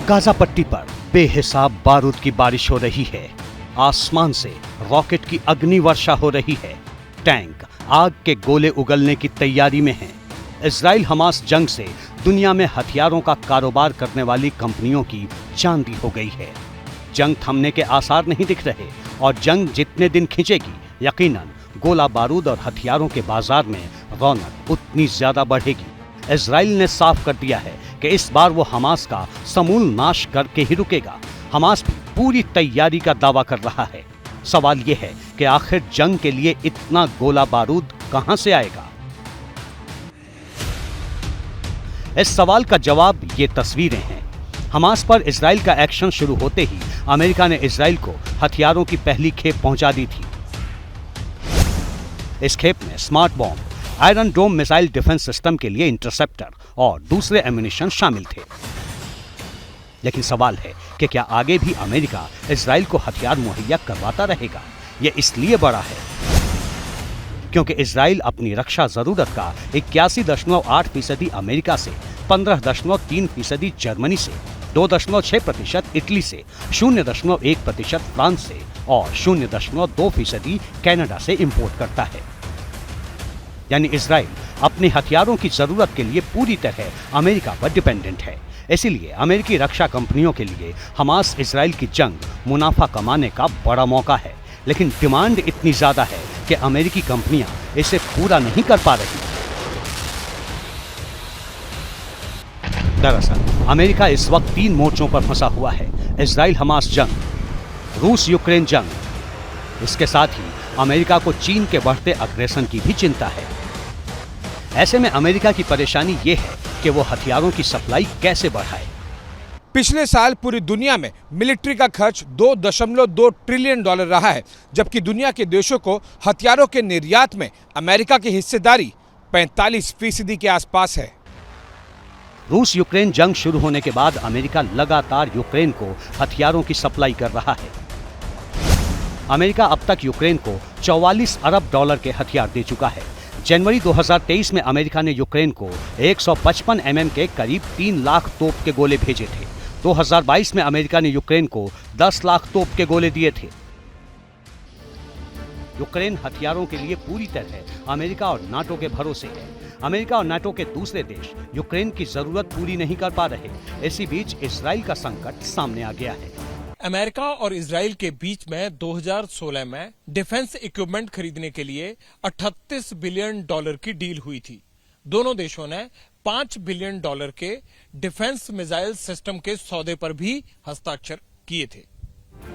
Gaza पट्टी पर बेहिसाब बारूद की बारिश हो रही है। आसमान से रॉकेट की अग्नि वर्षा हो रही है। टैंक आग के गोले उगलने की तैयारी में हैं। इजराइल हमास जंग से दुनिया में हथियारों का कारोबार करने वाली कंपनियों की चांदी हो गई है। जंग थमने के आसार नहीं दिख रहे और जंग जितने दिन खिंचेगी यकीनन गोला बारूद और हथियारों के बाजार में रौनक उतनी ज्यादा बढ़ेगी। इजराइल ने साफ कर दिया है कि इस बार वो हमास का समूल नाश करके ही रुकेगा। हमास भी पूरी तैयारी का दावा कर रहा है। सवाल ये है कि आखिर जंग के लिए इतना गोला बारूद कहां से आएगा? इस सवाल का जवाब ये तस्वीरें हैं। हमास पर इजराइल का एक्शन शुरू होते ही अमेरिका ने इजराइल को हथियारों की पहली खेप पहुंचा दी थी। इस खेप में smart bomb, iron dome missile defence system के लिए इंटरसेप्टर और दूसरे एम्युनिशन शामिल थे। लेकिन सवाल है कि क्या आगे भी अमेरिका इजराइल को हथियार मुहैया करवाता रहेगा? यह इसलिए बड़ा है क्योंकि इजराइल अपनी रक्षा जरूरत का 81.8% अमेरिका से, 15.3% जर्मनी से, 2.6% इटली से, 0.1% फ्रांस से और 0.2% कनाडा से इंपोर्ट करता है। यानी इजराइल अपने हथियारों की जरूरत के लिए पूरी तरह अमेरिका पर डिपेंडेंट है। इसीलिए अमेरिकी रक्षा कंपनियों के लिए हमास इजराइल की जंग मुनाफा कमाने का बड़ा मौका है। लेकिन डिमांड इतनी ज्यादा है कि अमेरिकी कंपनियां इसे पूरा नहीं कर पा रही। दरअसल अमेरिका इस वक्त 3 मोर्चों पर फंसा हुआ है। इजराइल हमास जंग, रूस यूक्रेन जंग। इसके साथ ही अमेरिका को चीन के बढ़ते अग्रेसन की भी चिंता है। ऐसे में अमेरिका की परेशानी ये है कि वो हथियारों की सप्लाई कैसे बढ़ाए। पिछले साल पूरी दुनिया में मिलिट्री का खर्च $2.2 ट्रिलियन रहा है, जबकि दुनिया के देशों को हथियारों के निर्यात में अमेरिका की हिस्सेदारी 45% के आसपास है। रूस यूक्रेन जंग शुरू होने के बाद अमेरिका लगातार यूक्रेन को हथियारों की सप्लाई कर रहा है। अमेरिका अब तक यूक्रेन को $44 अरब के हथियार दे चुका है। जनवरी 2023 में अमेरिका ने यूक्रेन को 155 mm के करीब 3 लाख तोप के गोले भेजे थे। 2022 में अमेरिका ने यूक्रेन को 10 लाख तोप के गोले दिए थे। यूक्रेन हथियारों के लिए पूरी तरह अमेरिका और नाटो के भरोसे है। अमेरिका और नाटो के दूसरे देश यूक्रेन की जरूरत पूरी नहीं कर पा रहे। इसी बीच इजराइल का संकट सामने आ गया है। अमेरिका और इजराइल के बीच में 2016 में डिफेंस इक्विपमेंट खरीदने के लिए $38 बिलियन की डील हुई थी। दोनों देशों ने $5 बिलियन के डिफेंस मिसाइल सिस्टम के सौदे पर भी हस्ताक्षर किए थे।